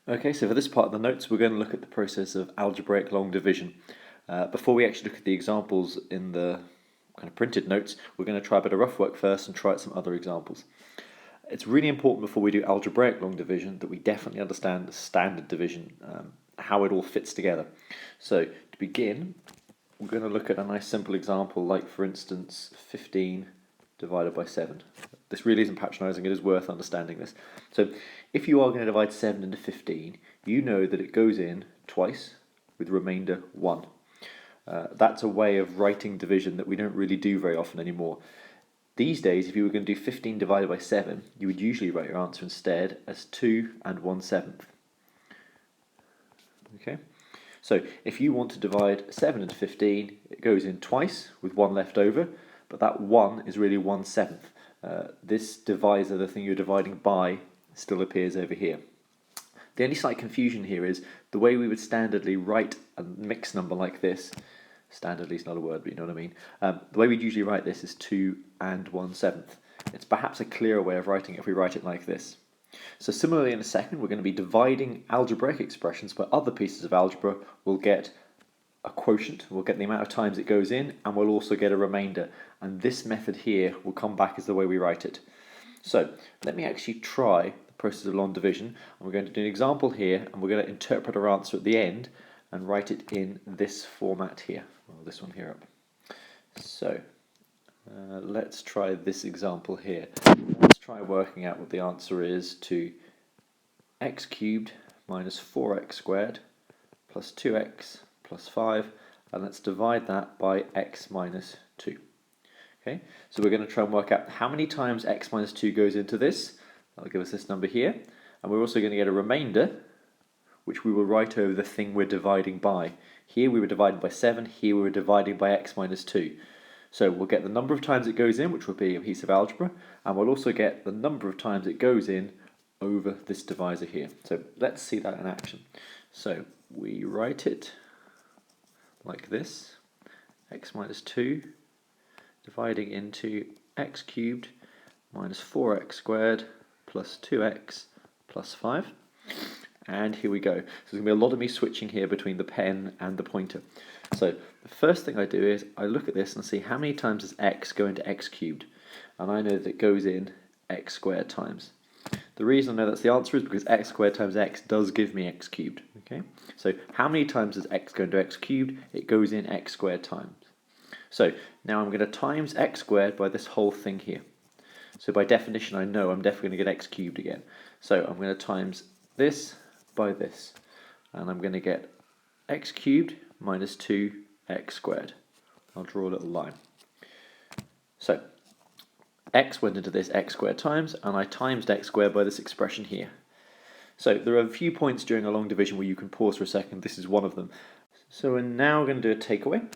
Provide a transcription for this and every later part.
Okay, so for this part of the notes, we're going to look at the process of algebraic long division. Before we actually look at the examples in the kind of printed notes, we're going to try a bit of rough work first and try out some other examples. It's really important before we do algebraic long division that we definitely understand the standard division, how it all fits together. So to begin, we're going to look at a nice simple example like, for instance, 15 divided by 7. This really isn't patronising, it is worth understanding this. So if you are going to divide 7 into 15, you know that it goes in twice with remainder 1. That's a way of writing division that we don't really do very often anymore. These days, if you were going to do 15 divided by 7, you would usually write your answer instead as 2 and 1/7. Okay? So if you want to divide 7 into 15, it goes in twice with 1 left over, but that 1 is really 1/7. This divisor, the thing you're dividing by, still appears over here. The only slight confusion here is the way we would standardly write a mixed number like this. Standardly is not a word, but you know what I mean. The way we'd usually write this is 2 and 1/7. It's perhaps a clearer way of writing it if we write it like this. So similarly, in a second, we're going to be dividing algebraic expressions by other pieces of algebra. We'll get a quotient, we'll get the amount of times it goes in, and we'll also get a remainder. And this method here will come back as the way we write it. So let me actually try the process of long division. And we're going to do an example here, and we're going to interpret our answer at the end and write it in this format here. Well, this one here up. So let's try this example here. Let's try working out what the answer is to x cubed minus 4x squared plus 2x plus 5, and let's divide that by x minus 2. Okay, so we're going to try and work out how many times x minus 2 goes into this. That'll give us this number here, and we're also going to get a remainder, which we will write over the thing we're dividing by. Here we were dividing by 7, here we were dividing by x minus 2. So we'll get the number of times it goes in, which will be a piece of algebra, and we'll also get the number of times it goes in over this divisor here. So let's see that in action. So we write it like this, x minus 2 dividing into x cubed minus 4x squared plus 2x plus 5. And here we go. So there's going to be a lot of me switching here between the pen and the pointer. So the first thing I do is I look at this and see how many times does x go into x cubed. And I know that it goes in x squared times. The reason I know that's the answer is because x squared times x does give me x cubed. Okay? So how many times does x go into x cubed? It goes in x squared times. So now I'm going to times x squared by this whole thing here. So by definition I know I'm definitely going to get x cubed again. So I'm going to times this by this, and I'm going to get x cubed minus 2x squared. I'll draw a little line. So x went into this x squared times, and I times x squared by this expression here. So there are a few points during a long division where you can pause for a second. This is one of them. So we're now going to do a takeaway,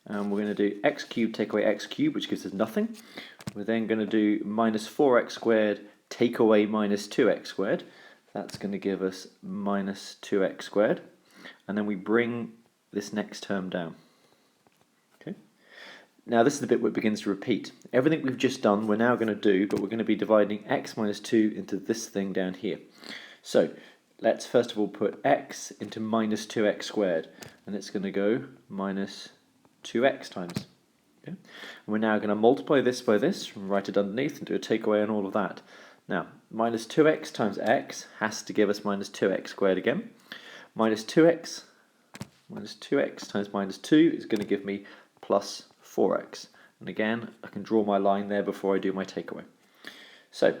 and we're going to do x cubed take away x cubed, which gives us nothing. We're then going to do minus 4x squared take away minus 2x squared. That's going to give us minus 2x squared, and then we bring this next term down. Okay. Now this is the bit where it begins to repeat. Everything we've just done we're now going to do, but we're going to be dividing x minus 2 into this thing down here. So let's first of all put x into minus 2x squared, and it's going to go minus 2x times. Okay. And we're now going to multiply this by this, and write it underneath, and do a takeaway on all of that. Now, minus 2x times x has to give us minus 2x squared again. Minus 2x times minus 2 is going to give me plus 4x. And again, I can draw my line there before I do my takeaway. So,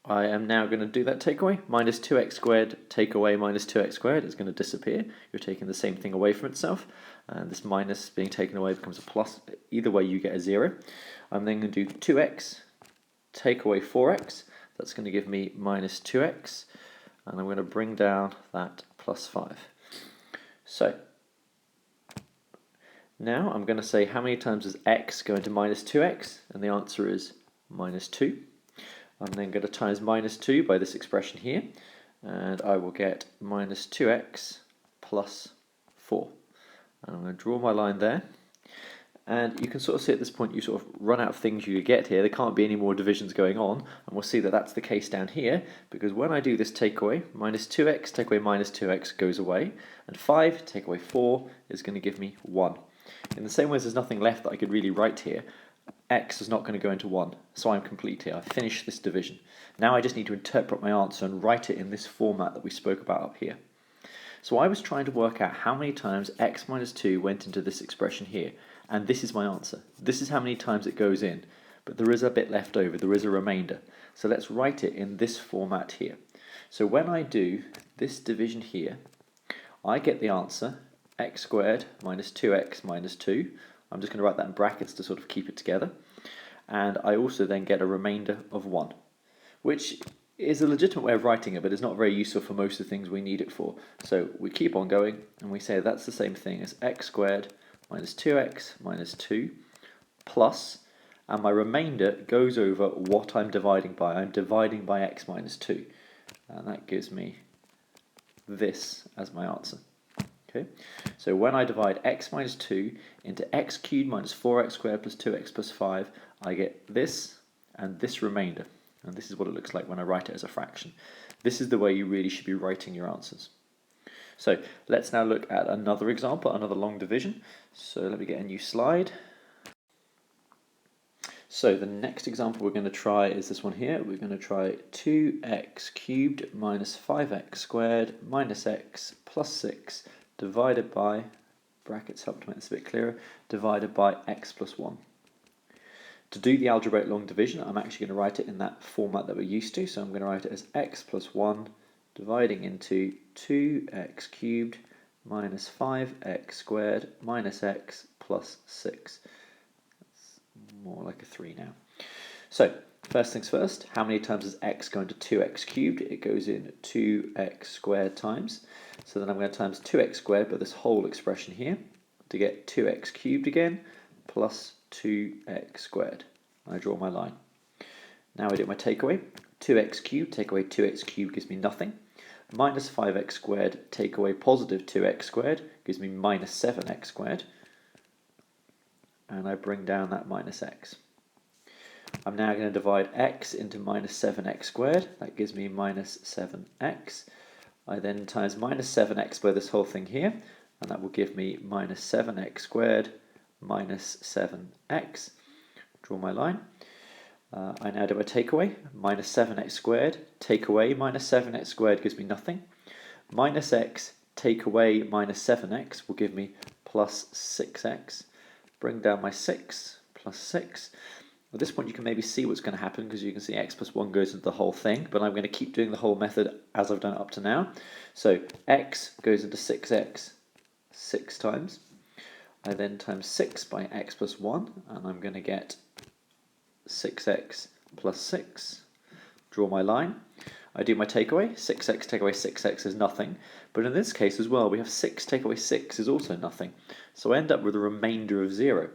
I am now going to do that takeaway. Minus 2x squared take away minus 2x squared is going to disappear. You're taking the same thing away from itself. And this minus being taken away becomes a plus. Either way, you get a 0. I'm then going to do 2x take away 4x. That's going to give me minus 2x, and I'm going to bring down that plus 5. So, now I'm going to say how many times does x go into minus 2x, and the answer is minus 2. I'm then going to times minus 2 by this expression here, and I will get minus 2x plus 4. And I'm going to draw my line there. And you can sort of see at this point you sort of run out of things you get here. There can't be any more divisions going on, and we'll see that that's the case down here, because when I do this takeaway, minus 2x, take away minus 2x goes away, and 5, take away 4 is going to give me 1. In the same way as there's nothing left that I could really write here, x is not going to go into 1, so I'm complete here. I've finished this division. Now I just need to interpret my answer and write it in this format that we spoke about up here. So I was trying to work out how many times x minus 2 went into this expression here, and this is my answer. This is how many times it goes in, but there is a bit left over, there is a remainder. So let's write it in this format here. So when I do this division here, I get the answer x squared minus 2x minus 2. I'm just going to write that in brackets to sort of keep it together. And I also then get a remainder of 1, which is a legitimate way of writing it, but it's not very useful for most of the things we need it for. So we keep on going, and we say that's the same thing as x squared minus 2x minus 2 plus, and my remainder goes over what I'm dividing by. I'm dividing by x minus 2, and that gives me this as my answer. Okay, so when I divide x minus 2 into x cubed minus 4x squared plus 2x plus 5, I get this and this remainder. And this is what it looks like when I write it as a fraction. This is the way you really should be writing your answers. So let's now look at another example, another long division. So let me get a new slide. So the next example we're going to try is this one here. We're going to try 2x cubed minus 5x squared minus x plus 6 divided by, brackets help to make this a bit clearer, divided by x plus 1. To do the algebraic long division, I'm actually going to write it in that format that we're used to. So I'm going to write it as x plus 1 dividing into 2x cubed minus 5x squared minus x plus 6. That's more like a 3 now. So first things first, how many times does x go into 2x cubed? It goes in 2x squared times. So then I'm going to times 2x squared by this whole expression here to get 2x cubed again plus 2x squared. I draw my line. Now I do my takeaway. 2x cubed, take away 2x cubed gives me nothing. Minus 5x squared, take away positive 2x squared, gives me minus 7x squared. And I bring down that minus x. I'm now going to divide x into minus 7x squared. That gives me minus 7x. I then times minus 7x by this whole thing here, and that will give me minus 7x squared minus 7x. Draw my line. I now do my takeaway. Minus 7x squared, take away minus 7x squared gives me nothing. Minus x, take away minus 7x will give me plus 6x. Bring down my 6 plus 6. At this point you can maybe see what's going to happen, because you can see x plus 1 goes into the whole thing, but I'm going to keep doing the whole method as I've done it up to now. So x goes into 6x 6 times. I then times 6 by x plus 1, and I'm going to get 6x plus 6. Draw my line. I do my takeaway. 6x take away 6x is nothing. But in this case as well, we have 6 take away 6 is also nothing. So I end up with a remainder of 0.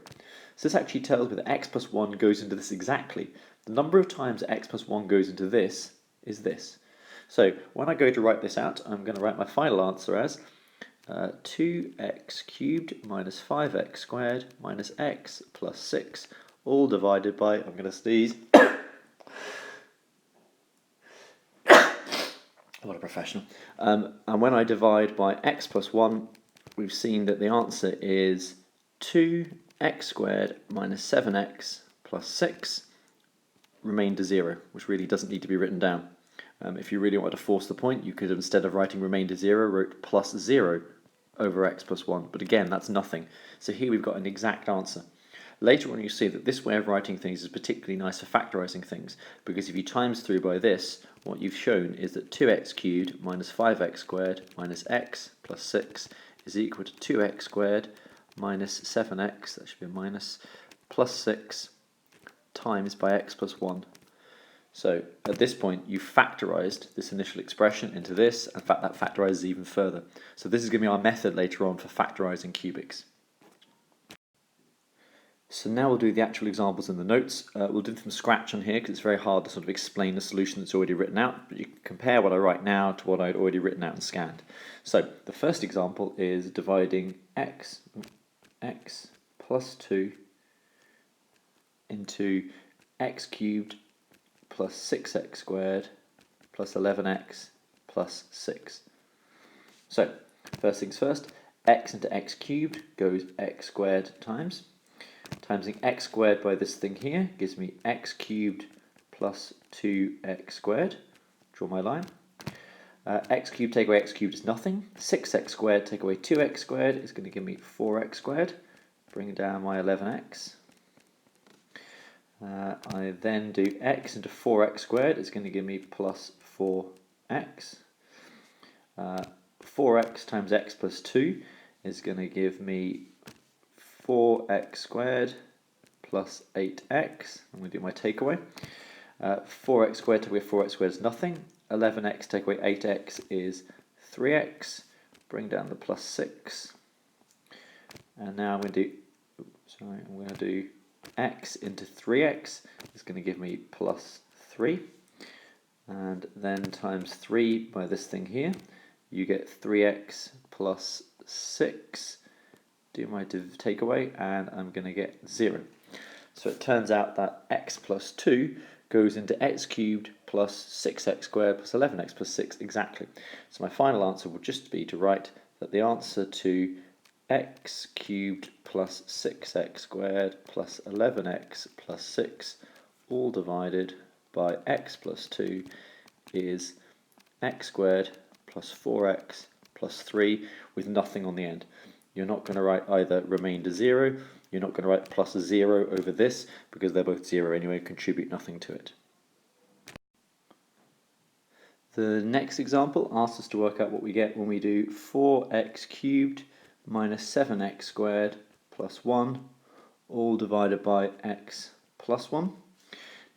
So this actually tells me that x plus 1 goes into this exactly. The number of times x plus 1 goes into this is this. So when I go to write this out, I'm going to write my final answer as 2x cubed minus 5x squared minus x plus 6, all divided by, I'm going to sneeze, what a professional. And when I divide by x plus 1, we've seen that the answer is 2x squared minus 7x plus 6, remainder 0, which really doesn't need to be written down. If you really wanted to force the point, you could, instead of writing remainder 0, wrote plus 0 over x plus 1. But again, that's nothing. So here we've got an exact answer. Later on you see that this way of writing things is particularly nice for factorising things, because if you times through by this, what you've shown is that 2x cubed minus 5x squared minus x plus 6 is equal to 2x squared minus 7x, that should be a minus, plus 6 times by x plus 1. So at this point you factorised this initial expression into this, and in fact that factorises even further. So this is going to be our method later on for factorising cubics. So now we'll do the actual examples in the notes. We'll do them from scratch on here because it's very hard to sort of explain the solution that's already written out, but you can compare what I write now to what I'd already written out and scanned. So the first example is dividing x plus 2 into x cubed plus 6x squared plus 11x plus 6. So, first things first, x into x cubed goes x squared times. Timesing x squared by this thing here gives me x cubed plus 2x squared. Draw my line. X cubed take away x cubed is nothing. 6x squared take away 2x squared is going to give me 4x squared. Bring down my 11x. I then do x into 4x squared. It's going to give me plus 4x. 4x times x plus 2 is going to give me 4x squared plus 8x. I'm going to do my takeaway. 4x squared take away 4x squared is nothing. 11x take away 8x is 3x. Bring down the plus 6. And now I'm going to do x into 3x is going to give me plus 3. And then times 3 by this thing here, you get 3x plus 6. Do my takeaway, and I'm going to get 0. So it turns out that x plus 2 goes into x cubed plus 6x squared plus 11x plus 6 exactly. So my final answer will just be to write that the answer to x cubed plus 6x squared plus 11x plus 6 all divided by x plus 2 is x squared plus 4x plus 3 with nothing on the end. You're not going to write either remainder 0, you're not going to write plus 0 over this because they're both 0 anyway, contribute nothing to it. The next example asks us to work out what we get when we do 4x cubed minus 7x squared plus 1 all divided by x plus 1.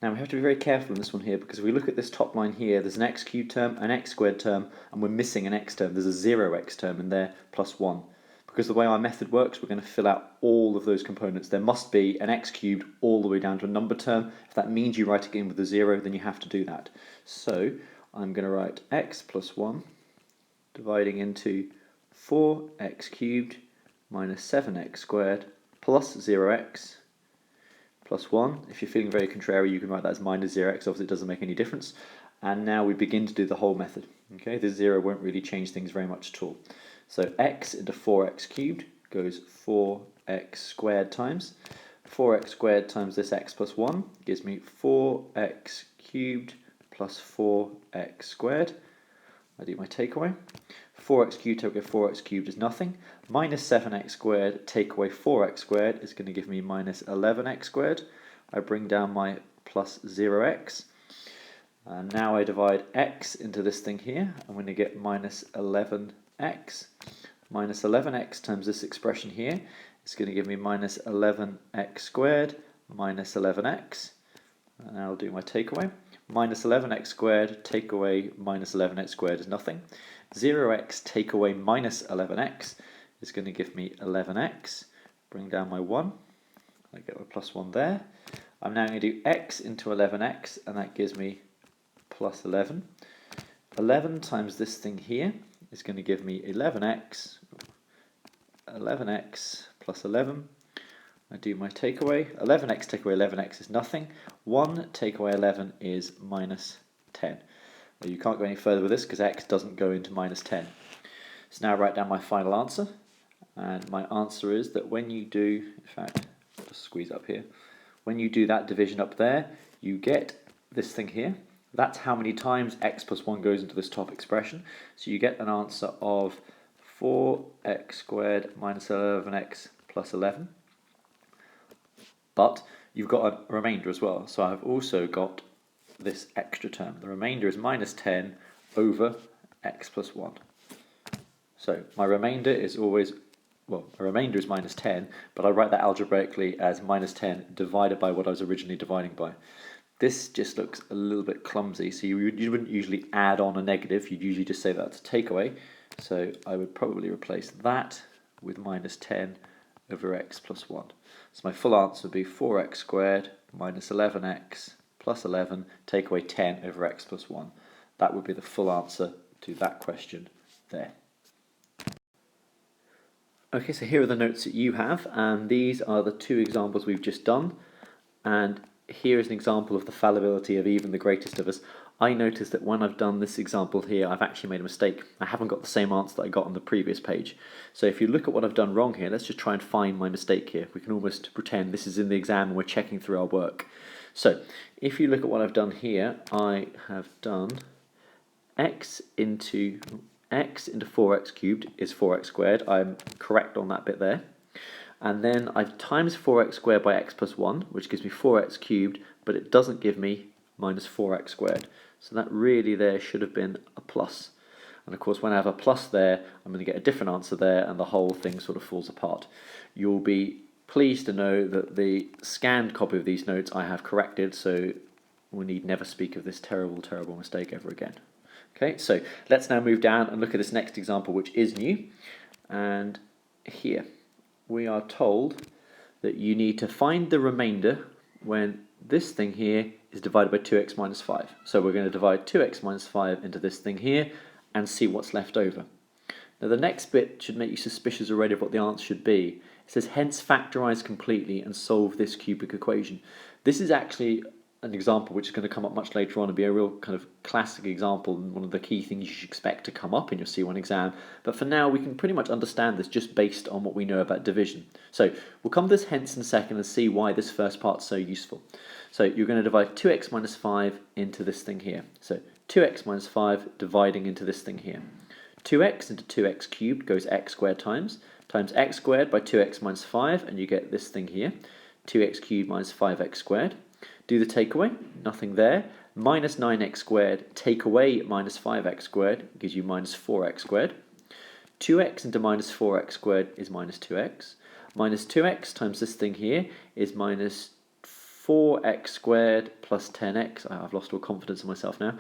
Now we have to be very careful in this one here because if we look at this top line here, there's an x cubed term, an x squared term, and we're missing an x term. There's a 0x term in there plus 1. Because the way our method works, we're going to fill out all of those components. There must be an x cubed all the way down to a number term. If that means you write it in with a 0, then you have to do that. So I'm going to write x plus 1 dividing into 4x cubed minus 7x squared plus 0x plus 1. If you're feeling very contrary, you can write that as minus 0x. Obviously, it doesn't make any difference. And now we begin to do the whole method. Okay, the 0 won't really change things very much at all. So x into 4x cubed goes 4x squared times. 4x squared times this x plus 1 gives me 4x cubed plus 4x squared. I do my takeaway. 4x cubed take away 4x cubed is nothing. Minus 7x squared take away 4x squared is going to give me minus 11x squared. I bring down my plus 0x. And now I divide x into this thing here. I'm going to get minus 11x. Minus 11x times this expression here is going to give me minus 11x squared minus 11x. And I'll do my takeaway. Minus 11x squared take away minus 11x squared is nothing. 0x take away minus 11x is going to give me 11x. Bring down my 1. I get my plus 1 there. I'm now going to do x into 11x, and that gives me plus 11. 11 times this thing here is going to give me 11x. 11x plus 11. I do my takeaway. 11x take away 11x is nothing. 1 take away 11 is minus 10. Now you can't go any further with this because x doesn't go into minus 10. So now I write down my final answer. And my answer is that when you do, in fact, I'll just squeeze up here. When you do that division up there, you get this thing here. That's how many times x plus 1 goes into this top expression. So you get an answer of 4x squared minus 11x plus 11. But you've got a remainder as well. So I've also got this extra term. The remainder is minus 10 over x plus 1. So my remainder is always, well, a remainder is minus 10, but I write that algebraically as minus 10 divided by what I was originally dividing by. This just looks a little bit clumsy, so you wouldn't usually add on a negative, you'd usually just say that's a takeaway. So I would probably replace that with minus 10 over x plus 1. So my full answer would be 4x squared minus 11x plus 11, take away 10 over x plus 1. That would be the full answer to that question there. Okay, so here are the notes that you have, and these are the two examples we've just done. And here is an example of the fallibility of even the greatest of us. I noticed that when I've done this example here, I've actually made a mistake. I haven't got the same answer that I got on the previous page. So if you look at what I've done wrong here, let's just try and find my mistake here. We can almost pretend this is in the exam and we're checking through our work. So if you look at what I've done here, I have done x into 4x cubed is 4x squared. I'm correct on that bit there. And then I've times 4x squared by x plus 1, which gives me 4x cubed, but it doesn't give me minus 4x squared. So that really there should have been a plus. And of course, when I have a plus there, I'm going to get a different answer there, and the whole thing sort of falls apart. You'll be pleased to know that the scanned copy of these notes I have corrected, so we need never speak of this terrible, terrible mistake ever again. Okay, so let's now move down and look at this next example, which is new. And here we are told that you need to find the remainder when this thing here is divided by 2x minus 5. So we're going to divide 2x minus 5 into this thing here and see what's left over. Now the next bit should make you suspicious already of what the answer should be. It says hence factorise completely and solve this cubic equation. This is actually an example which is going to come up much later on and be a real kind of classic example and one of the key things you should expect to come up in your C1 exam. But for now we can pretty much understand this just based on what we know about division. So we'll come to this hence in a second and see why this first part's so useful. So you're going to divide 2x minus 5 into this thing here. So 2x minus 5 dividing into this thing here. 2x into 2x cubed goes x squared times x squared by 2x minus 5, and you get this thing here, 2x cubed minus 5x squared. Do the takeaway, nothing there. Minus 9x squared, take away minus 5x squared, gives you minus 4x squared. 2x into minus 4x squared is minus 2x. Minus 2x times this thing here is minus 4x squared plus 10x. I've lost all confidence in myself now.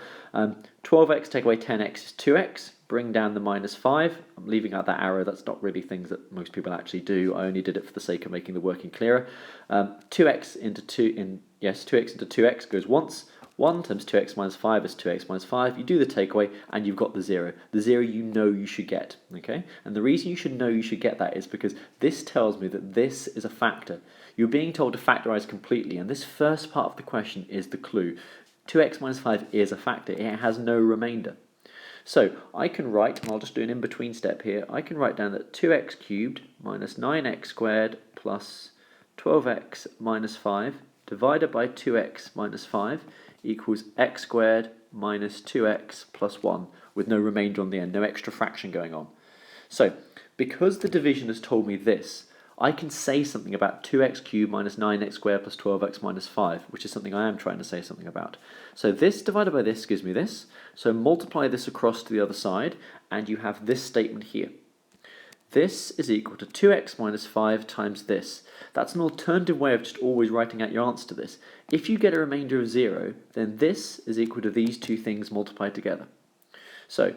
12x take away 10x is 2x. Bring down the minus 5. I'm leaving out that arrow. That's not really things that most people actually do. I only did it for the sake of making the working clearer. 2x into 2x goes once. 1 times 2x minus 5 is 2x minus 5. You do the takeaway and you've got the 0. The 0 you know you should get. Okay? And the reason you should know you should get that is because this tells me that this is a factor. You're being told to factorise completely, and this first part of the question is the clue. 2x minus 5 is a factor. It has no remainder. So I can write, and I'll just do an in-between step here, I can write down that 2x cubed minus 9x squared plus 12x minus 5 divided by 2x minus 5 equals x squared minus 2x plus 1 with no remainder on the end, no extra fraction going on. So because the division has told me this, I can say something about 2x cubed minus 9x squared plus 12x minus 5, which is something I am trying to say something about. So this divided by this gives me this. So multiply this across to the other side, and you have this statement here. This is equal to 2x minus 5 times this. That's an alternative way of just always writing out your answer to this. If you get a remainder of 0, then this is equal to these two things multiplied together. So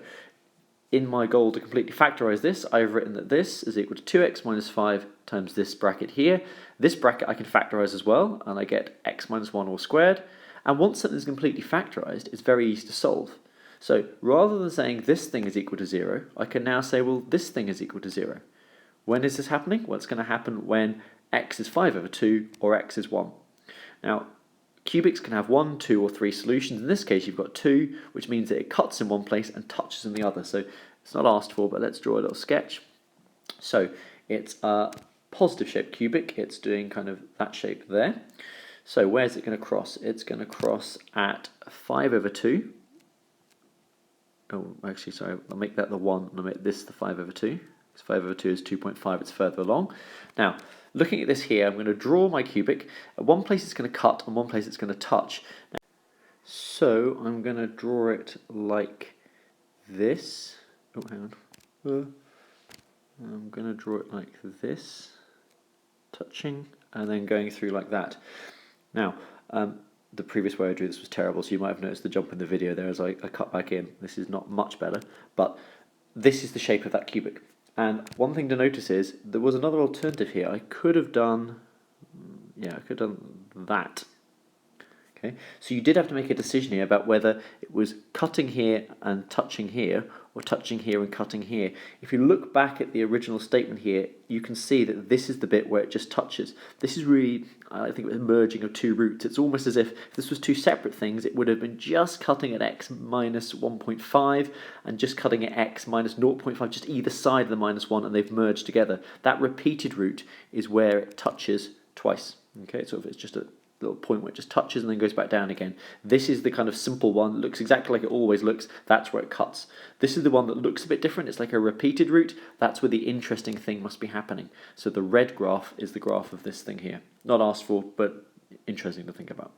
in my goal to completely factorise this, I've written that this is equal to 2x minus 5 times this bracket here. This bracket I can factorise as well, and I get x minus 1 all squared. And once something is completely factorised, it's very easy to solve. So rather than saying this thing is equal to 0, I can now say, well, this thing is equal to 0. When is this happening? Well, it's going to happen when x is 5 over 2 or x is 1. Now, cubics can have 1, 2 or 3 solutions. In this case you've got 2, which means that it cuts in one place and touches in the other. So it's not asked for, but let's draw a little sketch. So it's a positive shaped cubic. It's doing kind of that shape there. So where's it going to cross? It's going to cross at 5 over 2. Oh, actually, sorry, I'll make that the 1 and I'll make this the 5 over 2. Because 5 over 2 is 2.5, it's further along. Now, looking at this here, I'm going to draw my cubic. At one place it's going to cut and one place it's going to touch. So I'm going to draw it like this. Oh, hang on. I'm going to draw it like this, touching, and then going through like that. Now, the previous way I drew this was terrible, so you might have noticed the jump in the video there as I cut back in. This is not much better, but this is the shape of that cubic. And one thing to notice is there was another alternative here. I could have done, I could have done that. Okay, so you did have to make a decision here about whether it was cutting here and touching here, or touching here and cutting here. If you look back at the original statement here, you can see that this is the bit where it just touches. This is really, I think, a merging of two roots. It's almost as if this was two separate things. It would have been just cutting at x minus 1.5 and just cutting at x minus 0.5, just either side of the minus 1, and they've merged together. That repeated root is where it touches twice. Okay, so if it's just a little point where it just touches and then goes back down again. This is the kind of simple one, looks exactly like it always looks, that's where it cuts. This is the one that looks a bit different, it's like a repeated root, that's where the interesting thing must be happening. So the red graph is the graph of this thing here. Not asked for, but interesting to think about.